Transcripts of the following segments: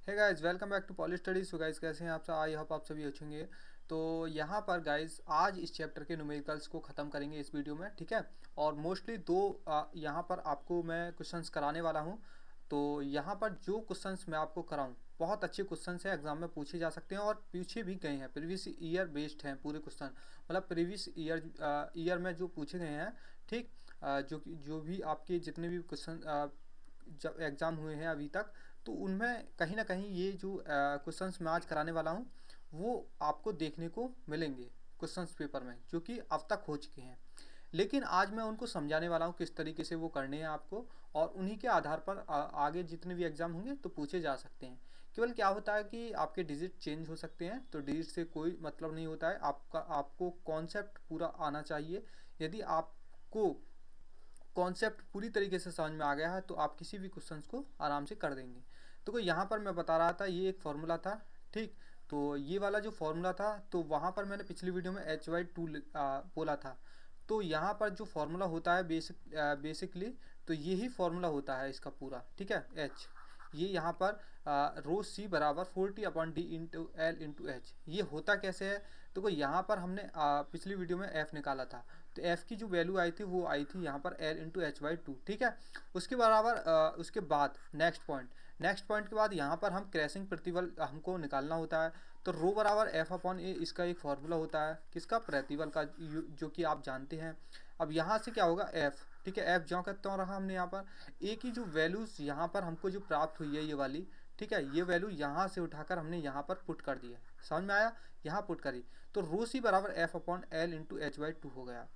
Hey guys, welcome back to poly studies. So guys, कैसे हैं आप सब? आई होप आप सभी अच्छे होंगे। तो यहाँ पर गाइस आज इस चैप्टर के न्यूमेरिकल्स को ख़त्म करेंगे इस वीडियो में, ठीक है। और मोस्टली दो यहाँ पर आपको मैं क्वेश्चंस कराने वाला हूँ। तो यहाँ पर जो क्वेश्चंस मैं आपको कराऊँ बहुत अच्छे क्वेश्चंस हैं, एग्जाम में पूछे जा सकते हैं और पूछे भी गए हैं। प्रीवियस ईयर बेस्ड हैं पूरे क्वेश्चन, मतलब प्रीवियस ईयर में जो पूछे गए हैं, ठीक। जो भी आपके जितने भी क्वेश्चन जब एग्ज़ाम हुए हैं अभी तक, तो उनमें कहीं ना कहीं ये जो क्वेश्चंस मैं आज कराने वाला हूँ वो आपको देखने को मिलेंगे क्वेश्चंस पेपर में, जो कि अब तक हो चुके हैं। लेकिन आज मैं उनको समझाने वाला हूँ किस तरीके से वो करने हैं आपको, और उन्हीं के आधार पर आगे जितने भी एग्ज़ाम होंगे तो पूछे जा सकते हैं। केवल क्या होता है कि आपके डिजिट चेंज हो सकते हैं, तो डिजिट से कोई मतलब नहीं होता है। आपको कॉन्सेप्ट पूरा आना चाहिए। यदि आपको कॉन्सेप्ट पूरी तरीके से समझ में आ गया है तो आप किसी भी क्वेश्चन को आराम से कर देंगे। तो कोई यहाँ पर मैं बता रहा था, ये एक फार्मूला था, ठीक। तो ये वाला जो फार्मूला था, तो वहाँ पर मैंने पिछली वीडियो में Hy2 बोला था। तो यहाँ पर जो फार्मूला होता है बेसिकली, तो यही फार्मूला होता है इसका पूरा, ठीक है। एच, ये यहाँ पर रो सी बराबर 40/d into L into H, ये होता कैसे है? तो कोई यहाँ पर हमने पिछली वीडियो में एफ निकाला था, तो एफ की जो वैल्यू आई थी वो आई थी यहाँ पर एल इंटू Hy2, ठीक है। उसके बराबर उसके बाद नेक्स्ट पॉइंट के बाद यहाँ पर हम क्रैशिंग प्रतिबल हमको निकालना होता है। तो रो बराबर F/A, इसका एक फार्मूला होता है किसका? प्रतिबल का, जो कि आप जानते हैं। अब यहाँ से क्या होगा? F, ठीक है। F ज्यों का त्यों रहा। हमने यहाँ पर ए की जो वैल्यूज़ यहाँ पर हमको जो प्राप्त हुई है ये वाली, ठीक है, ये वैल्यू यहाँ से उठाकर हमने यहाँ पर पुट कर दिया। समझ में आया? यहाँ पुट करी तो रो सी बराबर F/L इंटू Hy2 हो गया।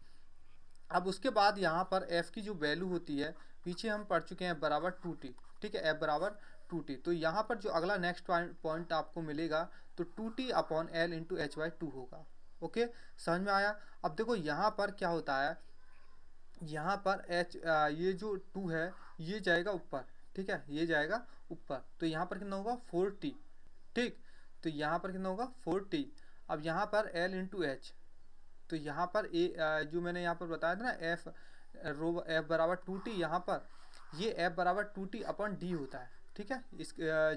अब उसके बाद यहाँ पर f की जो वैल्यू होती है, पीछे हम पढ़ चुके हैं, बराबर 2t, ठीक है। f बराबर 2t, तो यहाँ पर जो अगला नेक्स्ट पॉइंट आपको मिलेगा तो 2t/L इंटू Hy2 होगा। ओके, समझ में आया? अब देखो यहाँ पर क्या होता है, यहाँ पर ये जो 2 है ये जाएगा ऊपर, ठीक है, ये जाएगा ऊपर। तो यहाँ पर कितना होगा? 4t, ठीक। तो यहाँ पर कितना होगा? 4t। अब यहाँ पर L इंटू एच, तो यहाँ पर जो मैंने यहाँ पर बताया था ना, एफ बराबर 2t, यहाँ पर ये f बराबर 2t/d होता है, ठीक है। इस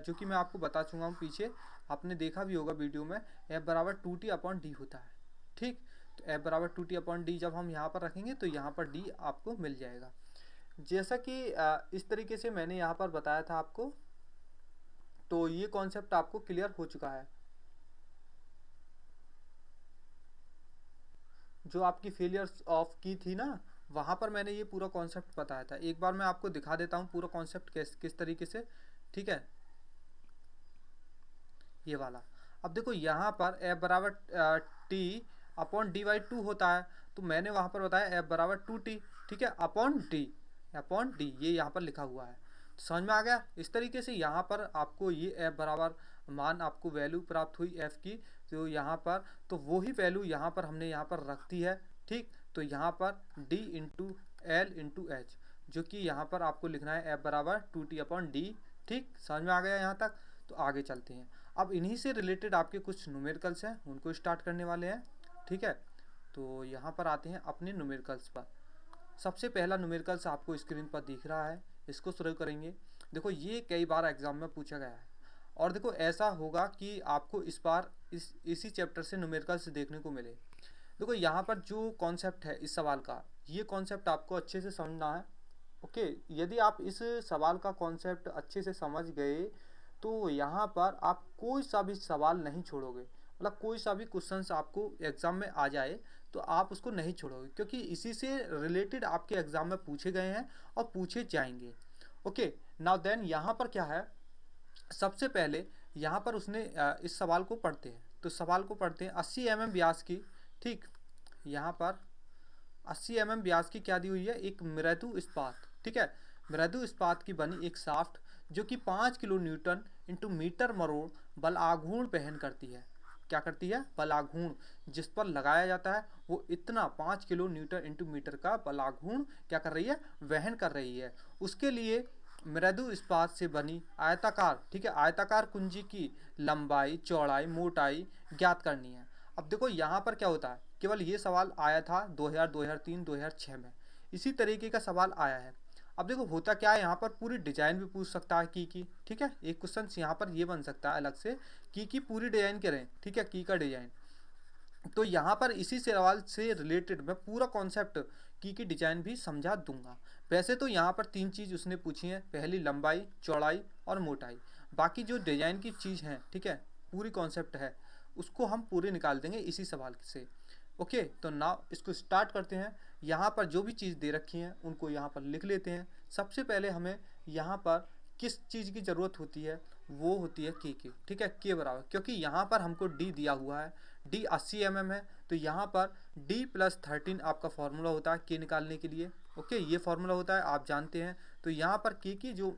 जो कि मैं आपको बता चुका हूँ पीछे, आपने देखा भी होगा वीडियो में, f बराबर 2t/d होता है, ठीक। तो f बराबर 2t/d जब हम यहाँ पर रखेंगे तो यहाँ पर d आपको मिल जाएगा। जैसा कि इस तरीके से मैंने यहाँ पर बताया था आपको, तो ये कॉन्सेप्ट आपको क्लियर हो चुका है। जो आपकी फेलियर्स ऑफ की थी ना, वहाँ पर मैंने ये पूरा कॉन्सेप्ट बताया था। एक बार मैं आपको दिखा देता हूँ पूरा कॉन्सेप्ट किस तरीके से, ठीक है। ये वाला, अब देखो यहाँ पर f बराबर t/d/2 होता है, तो मैंने वहाँ पर बताया f बराबर 2t, ठीक है, अपॉन डी ये यहाँ पर लिखा हुआ है। तो समझ में आ गया? इस तरीके से यहाँ पर आपको ये f बराबर मान, आपको वैल्यू प्राप्त हुई f की, तो यहाँ पर तो वही वैल्यू यहाँ पर हमने यहाँ पर रख दी है, ठीक। तो यहाँ पर d into L into H, जो कि यहाँ पर आपको लिखना है f बराबर 2t/d, ठीक। समझ में आ गया यहाँ तक? तो आगे चलते हैं। अब इन्हीं से रिलेटेड आपके कुछ न्यूमेरिकल्स हैं, उनको स्टार्ट करने वाले हैं, ठीक है। तो यहाँ पर आते हैं अपने न्यूमेरिकल्स पर। सबसे पहला न्यूमेरिकल्स आपको स्क्रीन पर दिख रहा है, इसको शुरू करेंगे। देखो ये कई बार एग्जाम में पूछा गया है, और देखो ऐसा होगा कि आपको इस बार इसी चैप्टर से न्यूमेरिकल्स देखने को मिले। देखो यहाँ पर जो कॉन्सेप्ट है इस सवाल का, ये कॉन्सेप्ट आपको अच्छे से समझना है। ओके, यदि आप इस सवाल का कॉन्सेप्ट अच्छे से समझ गए तो यहाँ पर आप कोई सा भी सवाल नहीं छोड़ोगे, मतलब कोई सा भी क्वेश्चंस आपको एग्ज़ाम में आ जाए तो आप उसको नहीं छोड़ोगे, क्योंकि इसी से रिलेटेड आपके एग्ज़ाम में पूछे गए हैं और पूछे जाएंगे। ओके, नाउ देन यहाँ पर क्या है, सबसे पहले यहाँ पर उसने इस सवाल को पढ़ते हैं, तो सवाल को पढ़ते हैं 80 mm व्यास की, ठीक। यहाँ पर 80 mm व्यास की क्या दी हुई है? एक मृदु इस्पात, ठीक है, मृदु इस्पात की बनी एक शाफ्ट जो कि 5 किलो न्यूटन इंटू मीटर मरोड़ बल आघूर्ण वहन करती है। क्या करती है? बल आघूर्ण जिस पर लगाया जाता है वो इतना 5 किलो न्यूटन इंटू मीटर का बल आघूर्ण क्या कर रही है? वहन कर रही है। उसके लिए मृदु इस्पात से बनी आयताकार, ठीक है, आयताकार कुंजी की लंबाई, चौड़ाई, मोटाई ज्ञात करनी है। अब देखो यहाँ पर क्या होता है, केवल ये सवाल आया था 2000, 2003, 2006 में, इसी तरीके का सवाल आया है। अब देखो होता क्या है, यहाँ पर पूरी डिजाइन भी पूछ सकता है की, ठीक है। एक क्वेश्चन यहाँ पर ये बन सकता है अलग से, की पूरी डिजाइन करें, ठीक है, की का डिजाइन। तो यहाँ पर इसी सवाल से रिलेटेड मैं पूरा कॉन्सेप्ट की डिजाइन भी समझा दूंगा। वैसे तो यहाँ पर 3 चीज़ उसने पूछी है, पहली लंबाई, चौड़ाई और मोटाई। बाकी जो डिजाइन की चीज़ है, ठीक है, पूरी कॉन्सेप्ट है, उसको हम पूरे निकाल देंगे इसी सवाल से। ओके, तो नाउ इसको स्टार्ट करते हैं। यहाँ पर जो भी चीज़ दे रखी है उनको यहाँ पर लिख लेते हैं। सबसे पहले हमें यहाँ पर किस चीज़ की ज़रूरत होती है, वो होती है के की, ठीक है, के बराबर, क्योंकि यहाँ पर हमको डी दिया हुआ है, डी 80 mm है, तो यहाँ पर डी प्लस 13 आपका फॉर्मूला होता है के निकालने के लिए। ओके, ये फॉर्मूला होता है, आप जानते हैं। तो यहाँ पर के की जो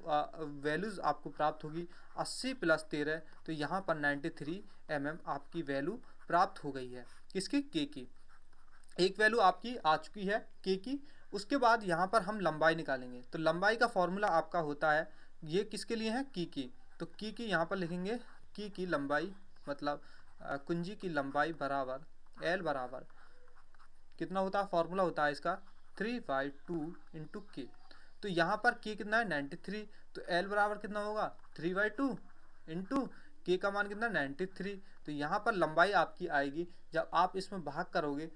वैल्यूज़ आपको प्राप्त होगी 80 प्लस 13, तो यहाँ पर 93 mm आपकी वैल्यू प्राप्त हो गई है। किसकी? के की। एक वैल्यू आपकी आ चुकी है के की। उसके बाद यहाँ पर हम लंबाई निकालेंगे, तो लंबाई का फॉर्मूला आपका होता है, ये किसके लिए है? की। तो की यहाँ पर लिखेंगे, की लंबाई मतलब कुंजी की लंबाई बराबर एल बराबर कितना होता है, फॉर्मूला होता है इसका 3/2 इंटू के। तो यहाँ पर के कितना है? 93। तो एल बराबर कितना होगा? 3/2 इंटू के का मान कितना? 93। तो यहाँ पर लंबाई आपकी आएगी, जब आप इसमें भाग करोगे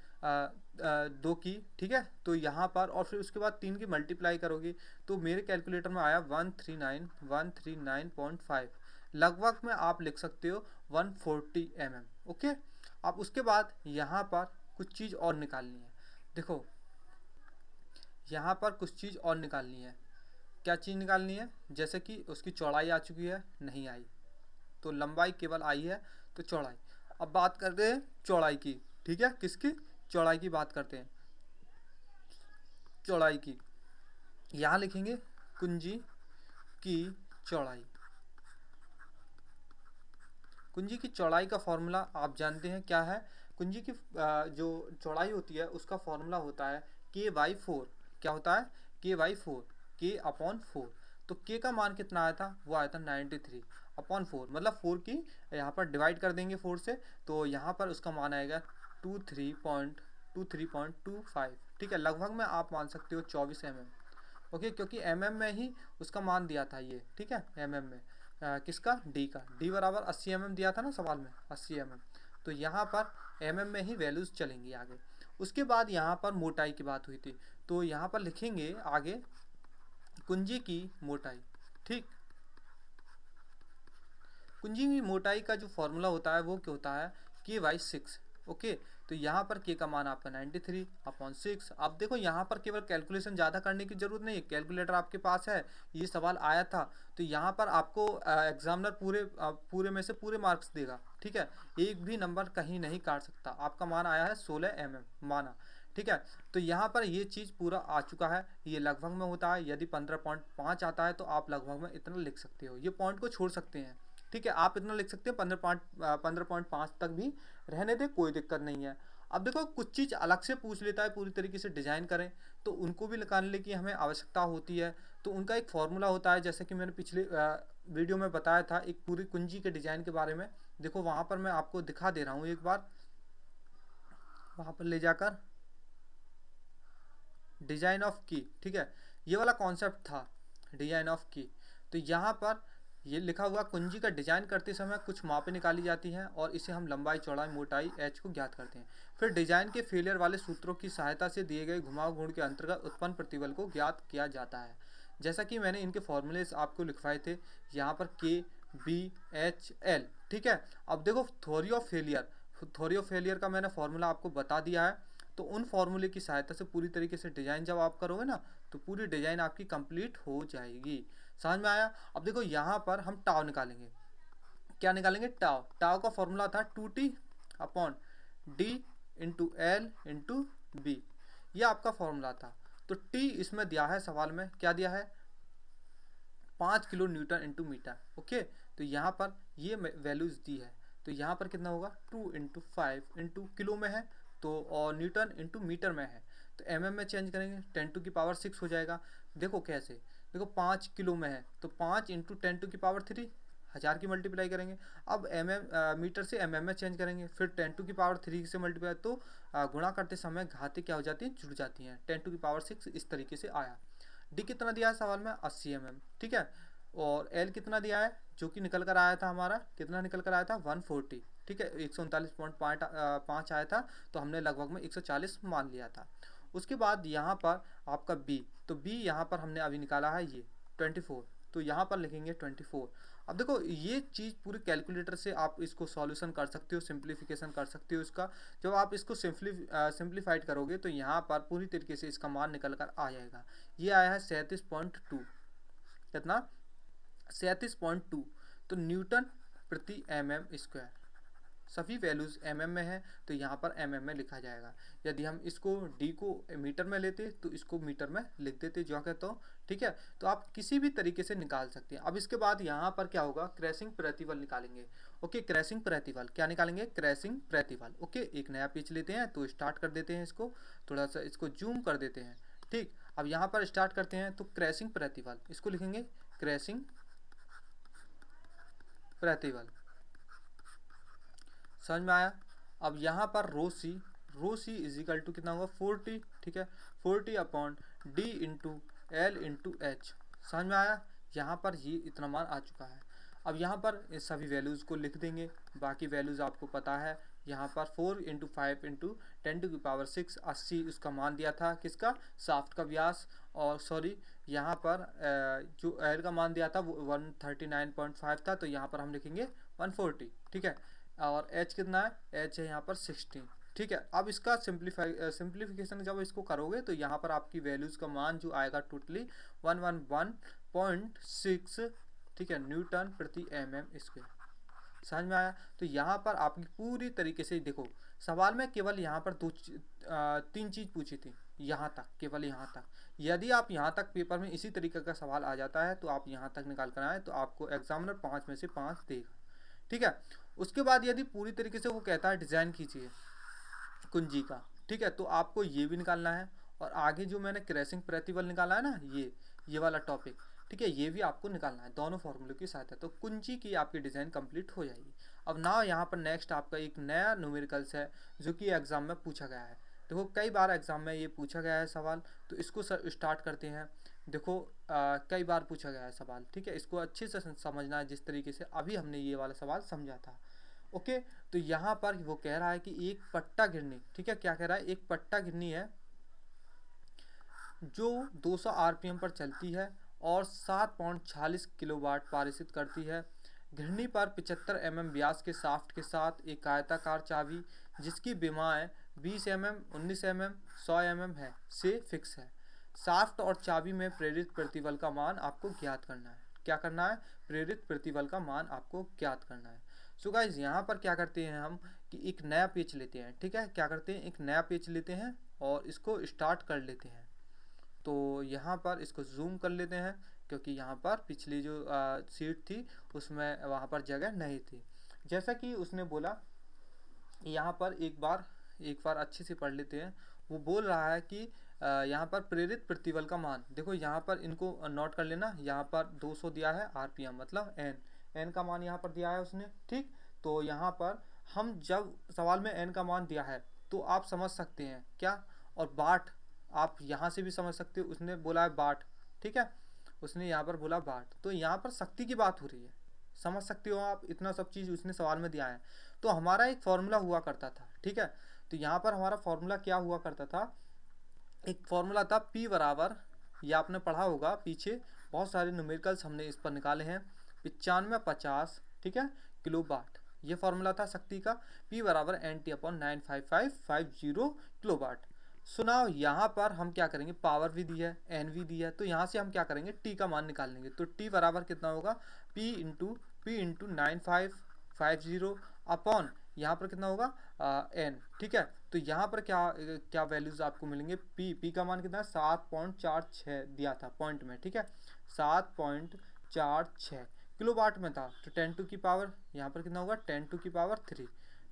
2 की, ठीक है, तो यहाँ पर और फिर उसके बाद 3 की मल्टीप्लाई करोगे, तो मेरे कैलकुलेटर में आया 139.5। लगभग में आप लिख सकते हो 140 mm। ओके, अब उसके बाद यहाँ पर कुछ चीज़ और निकालनी है। देखो यहाँ पर कुछ चीज़ और निकालनी है। क्या चीज़ निकालनी है? जैसे कि उसकी चौड़ाई आ चुकी है, नहीं आई, तो लंबाई केवल आई है, तो चौड़ाई। अब बात करते हैं चौड़ाई की, ठीक है, किसकी? चौड़ाई की बात करते हैं। चौड़ाई की यहाँ लिखेंगे कुंजी की चौड़ाई। कुंजी की चौड़ाई का फॉर्मूला आप जानते हैं क्या है? कुंजी की जो चौड़ाई होती है उसका फॉर्मूला होता है k/4। क्या होता है? k/4, k/4। तो k का मान कितना आया था? वो आया था 93/4, मतलब 4 की यहाँ पर डिवाइड कर देंगे 4 से, तो यहाँ पर उसका मान आएगा 23.25। ठीक है, लगभग में आप मान सकते हो 24 mm। ओके, क्योंकि mm में ही उसका मान दिया था ये, ठीक है, mm में किसका? डी का। डी बराबर 80 mm दिया था ना सवाल में, 80 mm। तो यहाँ पर mm में ही वैल्यूज चलेंगी आगे। उसके बाद यहाँ पर मोटाई की बात हुई थी, तो यहाँ पर लिखेंगे आगे कुंजी की मोटाई। ठीक, कुंजी की मोटाई का जो फॉर्मूला होता है वो क्या होता है? k/6। ओके, तो यहाँ पर k का मान आपका 93/6। अब देखो यहाँ पर केवल कैलकुलेशन ज़्यादा करने की जरूरत नहीं है, कैलकुलेटर आपके पास है, ये सवाल आया था, तो यहाँ पर आपको एग्जामिनर पूरे में से पूरे मार्क्स देगा, ठीक है, एक भी नंबर कहीं नहीं काट सकता। आपका मान आया है 16 mm माना, ठीक है। तो यहाँ पर ये चीज़ पूरा आ चुका है, ये लगभग में होता है। यदि 15.5 आता है तो आप लगभग में इतना लिख सकते हो, ये पॉइंट को छोड़ सकते हैं, ठीक है, आप इतना लिख सकते हैं। 15.5 तक भी रहने दें, कोई दिक्कत नहीं है। अब देखो कुछ चीज़ अलग से पूछ लेता है, पूरी तरीके से डिज़ाइन करें तो उनको भी निकालने की हमें आवश्यकता होती है। तो उनका एक फॉर्मूला होता है, जैसे कि मैंने पिछले वीडियो में बताया था एक पूरी कुंजी के डिज़ाइन के बारे में। देखो वहाँ पर मैं आपको दिखा दे रहा हूँ एक बार, वहाँ पर ले जाकर डिजाइन ऑफ की, ठीक है, ये वाला कॉन्सेप्ट था डिजाइन ऑफ की। तो यहाँ पर ये लिखा हुआ कुंजी का डिजाइन करते समय कुछ मापें निकाली जाती हैं और इसे हम लंबाई, चौड़ाई, मोटाई एच को ज्ञात करते हैं। फिर डिजाइन के फेलियर वाले सूत्रों की सहायता से दिए गए घुमाव गुण के अंतर्गत उत्पन्न प्रतिबल को ज्ञात किया जाता है। जैसा कि मैंने इनके फॉर्मूलेस आपको लिखवाए थे, यहाँ पर के, बी, एच, एल, ठीक है। अब देखो थ्योरी ऑफ फेलियर का मैंने फॉर्मूला आपको बता दिया है, तो उन फॉर्मूले की सहायता से पूरी तरीके से डिज़ाइन जब आप करोगे ना, तो पूरी डिज़ाइन आपकी कंप्लीट हो जाएगी। समझ में आया? अब देखो यहाँ पर हम टाव निकालेंगे। क्या निकालेंगे? टाव। टाव का फॉर्मूला था 2t/d into L into B, ये आपका फॉर्मूला था। तो टी इसमें दिया है सवाल में, क्या दिया है? 5 kilo newton into metre. Okay, तो यहाँ पर ये वैल्यूज दी है, तो यहाँ पर कितना होगा? 2 इंटू 5 इंटू किलो में है, तो और न्यूटन इंटू मीटर में है, तो mm में चेंज करेंगे, 10⁻6 हो जाएगा। देखो कैसे, देखो 5 किलो में है तो 5 इंटू 10⁻3, 1000 की मल्टीप्लाई करेंगे। अब मीटर से mm में चेंज करेंगे, फिर 10⁻3 से मल्टीप्लाई, तो गुणा करते समय घातें क्या हो जाती हैं? जुड़ जाती हैं। 10⁻6 इस तरीके से आया। डी कितना दिया है सवाल में 80 mm, ठीक है। और एल कितना दिया है जो कि निकल कर आया था हमारा, कितना निकल कर आया था 140, ठीक है। 139.5 आया था, तो हमने लगभग में 140 मान लिया था। उसके बाद यहाँ पर आपका बी, तो बी यहाँ पर हमने अभी निकाला है ये 24, तो यहाँ पर लिखेंगे 24। अब देखो ये चीज़ पूरी कैलकुलेटर से आप इसको सॉल्यूशन कर सकते हो, सिंप्लीफिकेशन कर सकते हो इसका। जब आप इसको सिंप्लीफाइड करोगे तो यहाँ पर पूरी तरीके से इसका मान निकल कर आ जाएगा। ये आया है 37.2, कितना 37.2, तो न्यूटन प्रति mm²। सभी वैल्यूज़ mm में है तो यहाँ पर mm में लिखा जाएगा। यदि हम इसको d को मीटर में लेते तो इसको मीटर में लिख देते, जो कहता हूँ, ठीक है। तो आप किसी भी तरीके से निकाल सकते हैं। अब इसके बाद यहाँ पर क्या होगा, क्रैशिंग प्रतिबल निकालेंगे। ओके, क्रैशिंग प्रतिबल क्या निकालेंगे, क्रैशिंग प्रतिबल। ओके, एक नया पेज लेते हैं, तो स्टार्ट कर देते हैं इसको, थोड़ा सा इसको जूम कर देते हैं, ठीक। अब यहाँ पर स्टार्ट करते हैं, तो क्रैशिंग प्रतिबल इसको लिखेंगे क्रैशिंग प्रतिबल, समझ में आया। अब यहाँ पर रो सी इजिकल टू कितना होगा 40, ठीक है। 40 upon D into L into H, समझ में आया। यहाँ पर ये इतना मान आ चुका है। अब यहाँ पर इस सभी वैल्यूज़ को लिख देंगे, बाकी वैल्यूज़ आपको पता है। यहाँ पर 4 इंटू 5 इंटू 10⁶ 80 उसका मान दिया था, किसका, शाफ्ट का व्यास। और सॉरी, यहाँ पर जो एल का मान दिया था वो 139.5 था, तो यहाँ पर हम लिखेंगे 140, ठीक है। और एच कितना है, एच है यहाँ पर 16, ठीक है। अब इसका सिंप्लीफिकेशन जब इसको करोगे तो यहाँ पर आपकी वैल्यूज़ का मान जो आएगा टोटली 111.6, ठीक है, न्यूटन प्रति mm²। समझ में आया। तो यहाँ पर आपकी पूरी तरीके से देखो, सवाल में केवल यहाँ पर तीन चीज़ पूछी थी, यहाँ तक, केवल यहाँ तक। यदि आप यहाँ तक पेपर में इसी तरीके का सवाल आ जाता है तो आप यहाँ तक निकाल कर आए तो आपको एग्जामिनर 5 में से 5 देगा, ठीक है। उसके बाद यदि पूरी तरीके से वो कहता है डिज़ाइन कीजिए कुंजी का, ठीक है, तो आपको ये भी निकालना है। और आगे जो मैंने क्रैशिंग प्रतिबल निकाला है ना, ये वाला टॉपिक, ठीक है, ये भी आपको निकालना है दोनों फॉर्मूले की सहायता, तो कुंजी की आपकी डिज़ाइन कंप्लीट हो जाएगी। अब ना यहाँ पर नेक्स्ट आपका एक नया न्यूमेरिकल्स है जो कि एग्ज़ाम में पूछा गया है। देखो कई बार एग्ज़ाम में ये पूछा गया है सवाल, तो इसको स्टार्ट करते हैं। देखो कई बार पूछा गया है सवाल, ठीक है, इसको अच्छे से समझना है जिस तरीके से अभी हमने ये वाला सवाल समझा था। ओके, तो यहाँ पर वो कह रहा है कि एक पट्टा गिरनी, ठीक है, क्या कह रहा है, एक पट्टा गिरनी है जो 200 आरपीएम पर चलती है और 7.46 किलोवाट पारित करती है। घिरनी पर 75 mm व्यास के शाफ्ट के साथ एक आयताकार चाबी जिसकी विमाएँ 20 mm, 19 mm, 100 mm है से फिक्स है। शाफ्ट और चाबी में प्रेरित प्रतिबल का मान आपको ज्ञात करना है। क्या करना है, प्रेरित प्रतिबल का मान आपको ज्ञात करना है। सो गाइज यहाँ पर क्या करते हैं हम कि एक नया पेज लेते हैं, ठीक है, क्या करते हैं, एक नया पेज लेते हैं और इसको स्टार्ट कर लेते हैं। तो यहाँ पर इसको जूम कर लेते हैं क्योंकि यहाँ पर पिछली जो सीट थी उसमें वहाँ पर जगह नहीं थी। जैसा कि उसने बोला, यहाँ पर एक बार अच्छे से पढ़ लेते हैं। वो बोल रहा है कि यहाँ पर प्रेरित प्रतिबल का मान, देखो यहाँ पर इनको नोट कर लेना। यहाँ पर 200 दिया है आरपीएम, मतलब एन का मान यहाँ पर दिया है उसने, ठीक। तो यहाँ पर हम जब सवाल में एन का मान दिया है तो आप समझ सकते हैं क्या, और बाट आप यहाँ से भी समझ सकते हो, उसने बोला है बाट, ठीक है, उसने यहाँ पर बोला बाट, तो यहाँ पर शक्ति की बात हो रही है, समझ सकते हो आप, इतना सब चीज़ उसने सवाल में दिया है। तो हमारा एक फॉर्मूला हुआ करता था, ठीक है, तो यहाँ पर हमारा फॉर्मूला क्या हुआ करता था, एक फॉर्मूला था P बराबर, ये आपने पढ़ा होगा पीछे, बहुत सारे न्यूमेरिकल्स हमने इस पर निकाले हैं, 9550, ठीक है, किलोवाट, ये फॉर्मूला था शक्ति का। P बराबर NT/95550 किलोवाट। सुनाओ यहाँ पर हम क्या करेंगे, पावर भी दी है, एन भी दी है, तो यहाँ से हम क्या करेंगे, टी का मान निकाल लेंगे। तो टी बराबर कितना होगा, P इंटू 9550 अपॉन यहाँ पर कितना होगा एन, ठीक है। तो यहाँ पर क्या क्या वैल्यूज आपको मिलेंगे, पी का मान कितना है 7.46 दिया था पॉइंट में, ठीक है, 7.46 किलोवाट में था। तो 10 टू की पावर यहाँ पर कितना होगा 10 टू की पावर 3,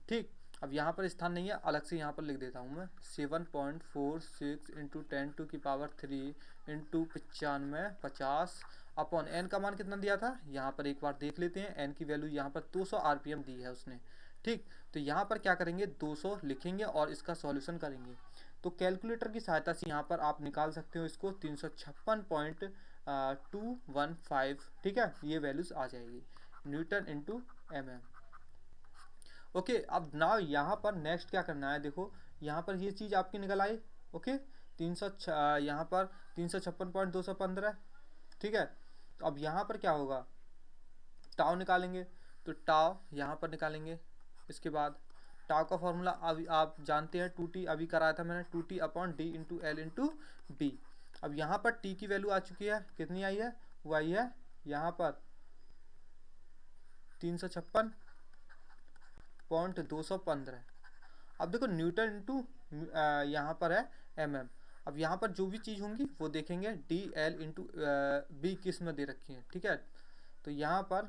ठीक। अब यहाँ पर स्थान नहीं है, अलग से यहाँ पर लिख देता हूँ मैं 7.46 इंटू 10 टू की पावर 3 इंटू 9550 अपॉन एन का मान कितना दिया था, यहाँ पर एक बार देख लेते हैं। एन की वैल्यू यहाँ पर 200 आरपीएम दी है उसने, ठीक। तो यहाँ पर क्या करेंगे 200 लिखेंगे और इसका सॉल्यूशन करेंगे। तो कैलकुलेटर की सहायता से यहाँ पर आप निकाल सकते हो इसको 356.215, ठीक है, ये वैल्यूज आ जाएगी न्यूटन इंटू mm। ओके, अब नाउ यहाँ पर नेक्स्ट क्या करना है, देखो यहाँ पर ये चीज़ आपकी निकल आई। ओके, यहाँ पर 356.215, ठीक है। तो अब यहाँ पर क्या होगा, टाउ निकालेंगे, तो टाउ यहाँ पर निकालेंगे। इसके बाद टाउ का फॉर्मूला अभी आप जानते हैं, 2t अभी कराया था मैंने, 2t upon D into L into B. अब यहाँ पर t की वैल्यू आ चुकी है, कितनी आई है, वो आई है यहाँ पर 356.215। अब देखो न्यूटन इंटू यहाँ पर है mm। अब यहाँ पर जो भी चीज़ होंगी वो देखेंगे डी एल इंटू बी किस में दे रखी है, ठीक है। तो यहाँ पर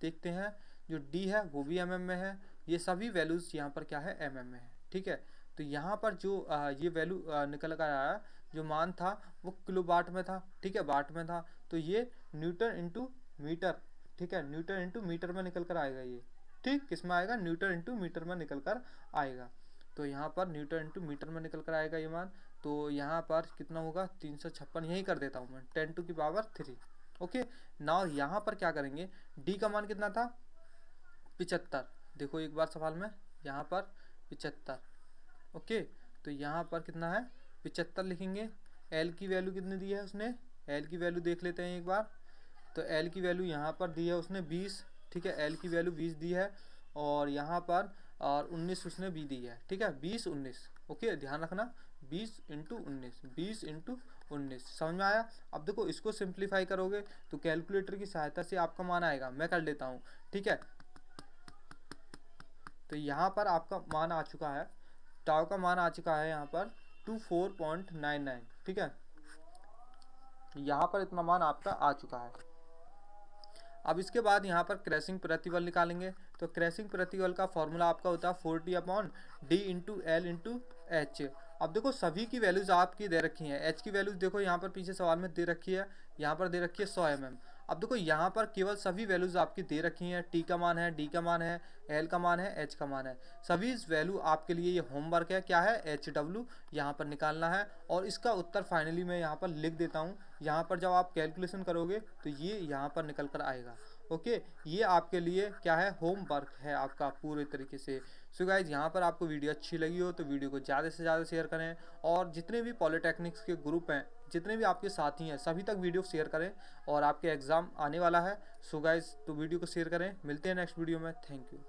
देखते हैं जो डी है वो भी mm में है, ये सभी वैल्यूज़ यहाँ पर क्या है, mm में है, ठीक है। तो यहाँ पर जो ये वैल्यू निकल कर आया, जो मान था वो किलो वाट में था, ठीक है, वाट में था। तो ये न्यूटन इंटू मीटर, ठीक है, न्यूटन इंटू मीटर में निकल कर आएगा ये, ठीक, किस में आएगा, न्यूटन इंटू मीटर में निकल कर आएगा। तो यहाँ पर न्यूटन इंटू मीटर में निकल कर आएगा ये मान। तो यहाँ पर कितना होगा, 356, यही कर देता हूँ मैं, 10⁻3। ओके, नाउ यहाँ पर क्या करेंगे, डी का मान कितना था, 75। देखो एक बार सवाल में यहाँ पर 75। ओके, तो यहाँ पर कितना है, 75 लिखेंगे। एल की वैल्यू कितनी दी है उसने, एल की वैल्यू देख लेते हैं एक बार। तो एल की वैल्यू यहाँ पर दी है उसने 20, ठीक है, एल की वैल्यू 20 दी है, और यहाँ पर और 19 उसने भी दी है, ठीक है, 20 19। ओके, ध्यान रखना, 20 इंटू 19, 20 इंटू 19, समझ में आया। अब देखो इसको सिंप्लीफाई करोगे तो कैलकुलेटर की सहायता से आपका मान आएगा, मैं कर लेता हूँ, ठीक है। तो यहाँ पर आपका मान आ चुका है, टाउ का मान आ चुका है यहाँ पर 24.99, ठीक है, यहाँ पर इतना मान आपका आ चुका है। अब इसके बाद यहाँ पर क्रैशिंग प्रतिबल निकालेंगे। तो क्रैशिंग प्रतिबल का फॉर्मूला आपका होता है 4t upon D into L into H. अब देखो सभी की वैल्यूज आपकी दे रखी हैं, एच की वैल्यूज देखो यहाँ पर पीछे सवाल में दे रखी है, यहाँ पर दे रखी है 100 mm। अब देखो यहाँ पर केवल सभी वैल्यूज आपकी दे रखी हैं, टी का मान है, डी का मान है, एल का मान है, एच का मान है, सभी वैल्यू आपके लिए ये होमवर्क है, क्या है, एच डब्ल्यू यहाँ पर निकालना है। और इसका उत्तर फाइनली मैं यहाँ पर लिख देता हूँ, यहाँ पर जब आप कैलकुलेशन करोगे तो ये यहाँ पर निकल कर आएगा। ओके, ये आपके लिए क्या है, होमवर्क है आपका पूरे तरीके से। सो गाइज, यहाँ पर आपको वीडियो अच्छी लगी हो तो वीडियो को ज़्यादा से ज़्यादा शेयर करें, और जितने भी पॉलिटेक्निक्स के ग्रुप हैं, जितने भी आपके साथी हैं, सभी तक वीडियो शेयर करें, और आपके एग्ज़ाम आने वाला है। सो गाइज, तो वीडियो को शेयर करें, मिलते हैं नेक्स्ट वीडियो में, थैंक यू।